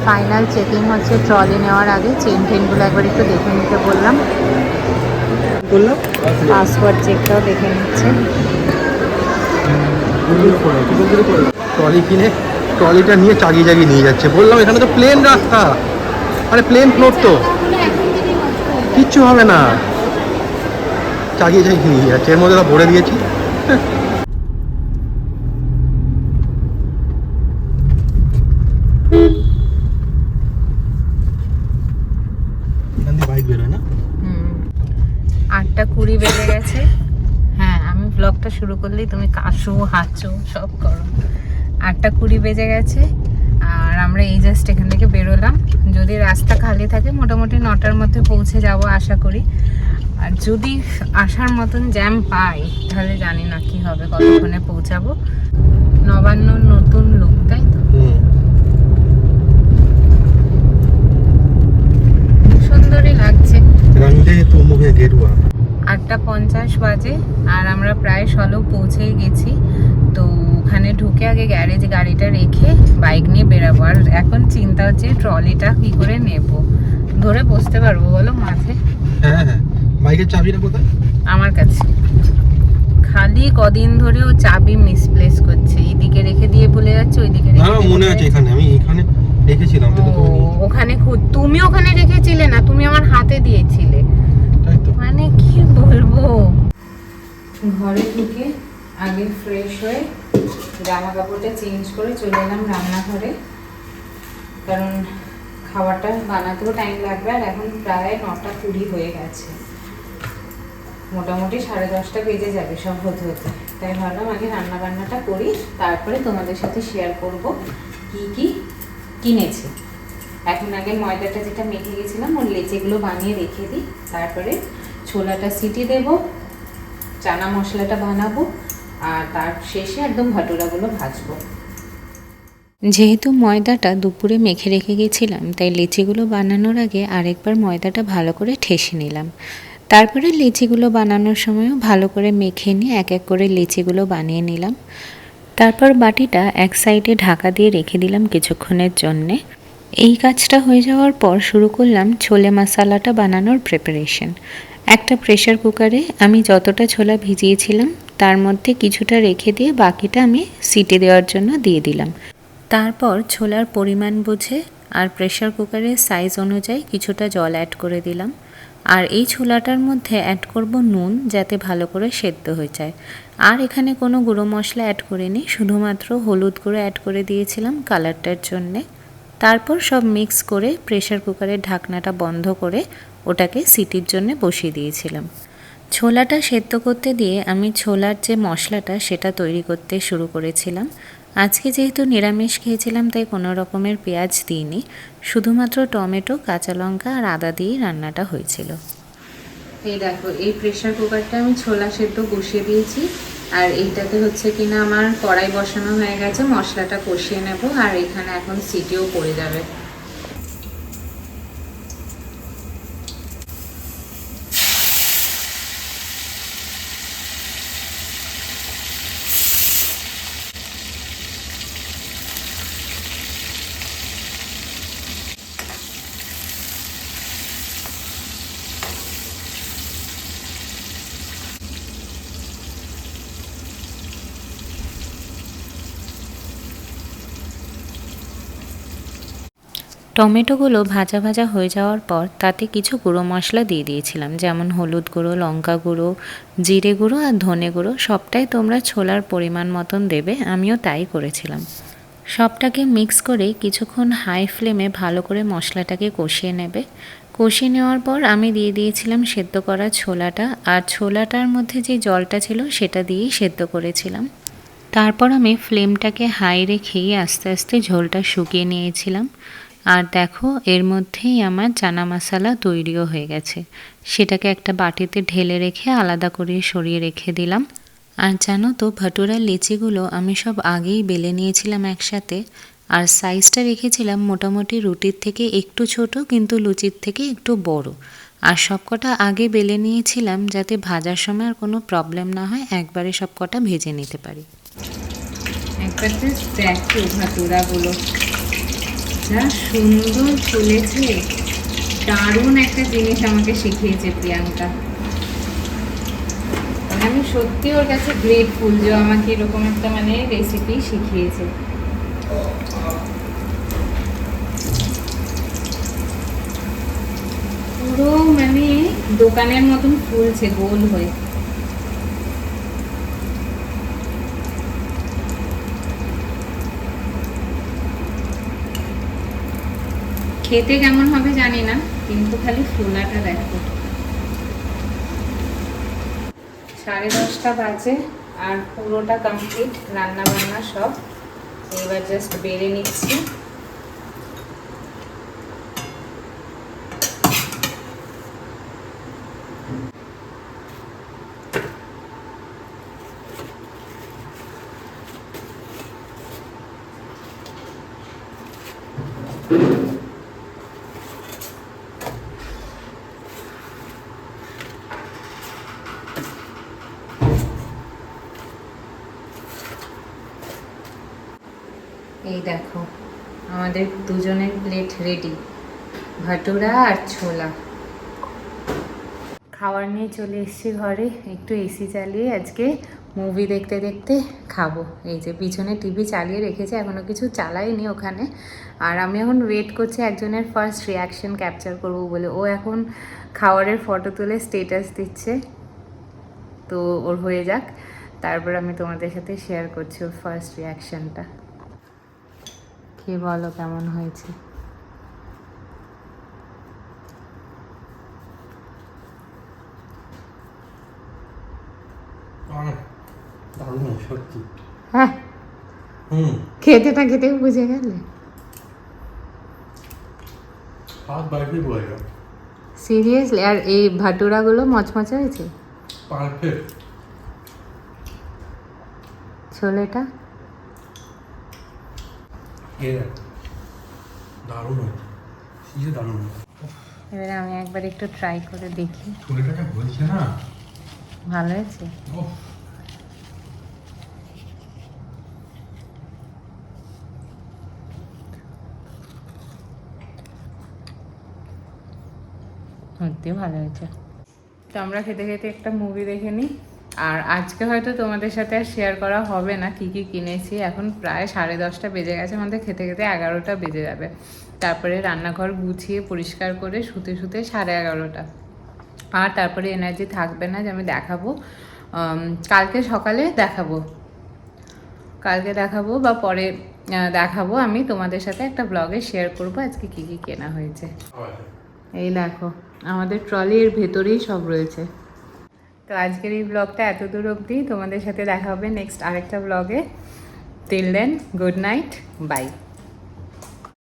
Final checking হচ্ছে trolley নেওয়ার আগে। চেন টেনগুলো একবার একটু দেখে নিতে বললাম। পাসওয়ার্ড চেকটাও দেখে নিচ্ছে। ট্রলি কিনে ট্রলিটা নিয়ে চাগিয়ে চাগিয়ে নিয়ে যাচ্ছে। বললাম এখানে তো প্লেন রাস্তা, মানে প্লেন ফ্লোর, তো কিচ্ছু হবে না। চাগিয়ে চাগিয়ে নিয়ে যাচ্ছে, এর মধ্যে ভরে দিয়েছি। বাইক বেরোয় না। 8:20 বেজে গেছে। হ্যাঁ, আমি ব্লগটা শুরু করলেই তুমি কাশো হাঁচো সব করো। 8:20 বেজে গেছে আর আমরা এই জাস্ট এখান থেকে বেরোলাম। যদি রাস্তা খালি থাকে মোটামুটি 9টার মধ্যে পৌঁছে যাব আশা করি। আর যদি আসার মতন জ্যাম পাই তাহলে জানি না কি হবে, কতক্ষণে পৌঁছাবো। নবান্নর নতুন লুক, তাই তো? সুন্দরই লাগছে। 8:50 বাজে আর আমরা প্রায় সলভ পৌঁছেই গেছি। তো ওখানে ঢুকে আগে গ্যারেজে গাড়িটা রেখে বাইক নিয়ে বেরাবো। আর এখন চিন্তা হচ্ছে ট্রলিটা কি করে নেব, ধরে বসতে পারবো বলো মাঝে? হ্যাঁ হ্যাঁ, বাইকের চাবিটা কোথায়? আমার কাছে। খালি কদিন ধরে ও চাবি মিসপ্লেস করছে, এইদিকে রেখে দিয়ে ভুলে যাচ্ছে, ওইদিকে রেখে। না, মনে আছে এখানে, আমি এখানে রেখেছিলাম। ওখানে তুমি ওখানে রেখেছিলে না, তুমি আমার হাতে দিয়েছিলে। মানে কি বলবো। ঘরে ঢুকে আগে ফ্রেশ হয়ে জামা কাপড়টা চেঞ্জ করে চলে এলাম রান্নাঘরে, কারণ খাবারটা বানাতেও টাইম লাগবে। আর এখন প্রায় 9:20 হয়ে গেছে, মোটামুটি 10:30 বেজে যাবে সব হতে হতে। তাই ভাবলাম আগে রান্না বান্নাটা করি, তারপরে তোমাদের সাথে শেয়ার করব কি কি কিনেছি। এখন আগে ময়দাটা যেটা মেখে গেছিলাম ওর লেচিগুলো বানিয়ে রেখে দিই, তারপরে ছোলাটা সিটি দেব, চানা মশলাটা বানাবো, আর তার শেষে একদম ভাটুরাগুলো ভাজবো। যেহেতু ময়দাটা দুপুরে মেখে রেখে গেছিলাম, তাই লেচিগুলো বানানোর আগে আরেকবার ময়দাটা ভালো করে ঠেসে নিলাম। তারপরে লেচিগুলো বানানোর সময়ও ভালো করে মেখে নিয়ে এক এক করে লেচিগুলো বানিয়ে নিলাম। তারপর বাটিটা এক সাইডে ঢাকা দিয়ে রেখে দিলাম কিছুক্ষণের জন্যে। এই কাজটা হয়ে যাওয়ার পর শুরু করলাম ছোলে মশলাটা বানানোর প্রিপারেশন। একটা প্রেসার কুকারে আমি যতটা ছোলা ভিজিয়েছিলাম তার মধ্যে কিছুটা রেখে দিয়ে বাকিটা আমি সিটি দেওয়ার জন্য দিয়ে দিলাম। তারপর ছোলার পরিমাণ বুঝে আর প্রেসার কুকারের সাইজ অনুযায়ী কিছুটা জল অ্যাড করে দিলাম। আর এই ছোলাটার মধ্যে অ্যাড করব নুন, যাতে ভালো করে সেদ্ধ হয়ে যায়। আর এখানে কোনো গুঁড়ো মশলা অ্যাড করিনি, শুধুমাত্র হলুদ গুঁড়ো অ্যাড করে দিয়েছিলাম কালারটার জন্যে। তারপর সব মিক্স করে প্রেসার কুকারের ঢাকনাটা বন্ধ করে ওটাকে সিটির জন্য বসিয়ে দিয়েছিলাম। ছোলাটা সেদ্ধ করতে দিয়ে আমি ছোলার যে মশলাটা সেটা তৈরি করতে শুরু করেছিলাম। আজকে যেহেতু নিরামিষ খেয়েছিলাম তাই কোনো রকমের পেঁয়াজ দিইনি, শুধুমাত্র টমেটো, কাঁচা লঙ্কা আর আদা দিয়েই রান্নাটা হয়েছিল। এই দেখো, এই প্রেসার কুকারটা আমি ছোলা সেদ্ধ বসিয়ে দিয়েছি। আর এইটাতে হচ্ছে কিনা আমার কড়াই বসানো হয়ে গেছে, মশলাটা কষিয়ে নেব। আর এখানে এখন সিটিও পড়ে যাবে। টমেটোগুলো ভাজা ভাজা হয়ে যাওয়ার পর তাতে কিছু গুঁড়ো মশলা দিয়ে দিয়েছিলাম, যেমন হলুদ গুঁড়ো, লঙ্কা গুঁড়ো, জিরে গুঁড়ো আর ধনে গুঁড়ো। সবটাই তোমরা ছোলার পরিমাণ মতন দেবে, আমিও তাই করেছিলাম। সবটাকে মিক্স করে কিছুক্ষণ হাই ফ্লেমে ভালো করে মশলাটাকে কষিয়ে নেবে। কষিয়ে নেওয়ার পর আমি দিয়ে দিয়েছিলাম সেদ্ধ করা ছোলাটা, আর ছোলাটার মধ্যে যে জলটা ছিল সেটা দিয়েই সেদ্ধ করেছিলাম। তারপর আমি ফ্লেমটাকে হাই রেখেই আস্তে আস্তে ঝোলটা শুকিয়ে নিয়েছিলাম। আর দেখো, এর মধ্যেই আমার চানা মশলা তৈরিও হয়ে গেছে। সেটাকে একটা বাটিতে ঢেলে রেখে আলাদা করে সরিয়ে রেখে দিলাম। আর জানো তো, ভাটুরার লেচিগুলো আমি সব আগেই বেলে নিয়েছিলাম একসাথে। আর সাইজটা রেখেছিলাম মোটামুটি রুটির থেকে একটু ছোট, কিন্তু লুচির থেকে একটু বড়। আর সবকটা আগে বেলে নিয়েছিলাম যাতে ভাজার সময় আর কোনো প্রবলেম না হয়, একবারে সবকটা ভেজে নিতে পারি। একবার দেখো ভাটুরাগুলো যা সুন্দর ফুলেছে, দারুণ একটা জিনিস আমাকে শিখিয়েছে প্রিয়াঙ্কা। আমি সত্যি ওর কাছে গ্রেটফুল যে আমাকে এরকম একটা মানে রেসিপি শিখিয়েছে। পুরো মানে দোকানের মতন ফুলছে গোল হয়ে। খেতে কেমন হবে জানি না, কিন্তু খালি ফোলাটা দেখো। 10:30 বাজে আর পুরোটা কমপ্লিট, রান্না বান্না সব। এবার জাস্ট বেড়ে নিচ্ছি। এই দেখো আমাদের দুজনের প্লেট রেডি, ভাটুরা আর ছোলা। খাবার নিয়ে চলে এসেছি ঘরে, একটু এসি চালিয়ে আজকে মুভি দেখতে দেখতে খাবো। এই যে পিছনে টিভি চালিয়ে রেখেছে, এখনও কিছু চালাইনি ওখানে। আর আমি এখন ওয়েট করছি একজনের ফার্স্ট রিয়াকশন ক্যাপচার করবো বলে। ও এখন খাবারের ফটো তুলে স্টেটাস দিচ্ছে, তো ওর হয়ে যাক, তারপর আমি তোমাদের সাথে শেয়ার করছি ওর ফার্স্ট রিয়াকশনটা। কে বলো কেমন হয়েছে? হ্যাঁ, খেতে না খেতেও বুঝে গেলে। সিরিয়াসলি? আর এই ভাটুরাগুলো মচমচে হয়েছে? পারফেক্ট। ছোলেটা দারুণ হয়েছে, দারুণ হয়েছে। এবারে আমি একবার একটু ট্রাই করে দেখি। ছোলেটা বলছে না, ভালো হয়েছে? সত্যি ভালো হয়েছে। তো আমরা খেতে খেতে একটা মুভি দেখে নিই। আর আজকে হয়তো তোমাদের সাথে আর শেয়ার করা হবে না কি কি কিনেছি। এখন প্রায় 10:30 বেজে গেছে, আমাদের খেতে খেতে 11টা বেজে যাবে। তারপরে রান্নাঘর গুছিয়ে পরিষ্কার করে শুতে শুতে 11:30। আর তারপরে এনার্জি থাকবে না যে আমি দেখাবো। কালকে সকালে দেখাবো বা পরে দেখাবো। আমি তোমাদের সাথে একটা ব্লগে শেয়ার করবো আজকে কি কি কেনা হয়েছে। এই দেখো আমাদের ট্রলির ভেতরেই সব রয়েছে। তো আজকের এই ব্লগটা এত দূর অবধি। তোমাদের সাথে দেখা হবে নেক্সট আরেকটা ব্লগে। Till then, good night, by.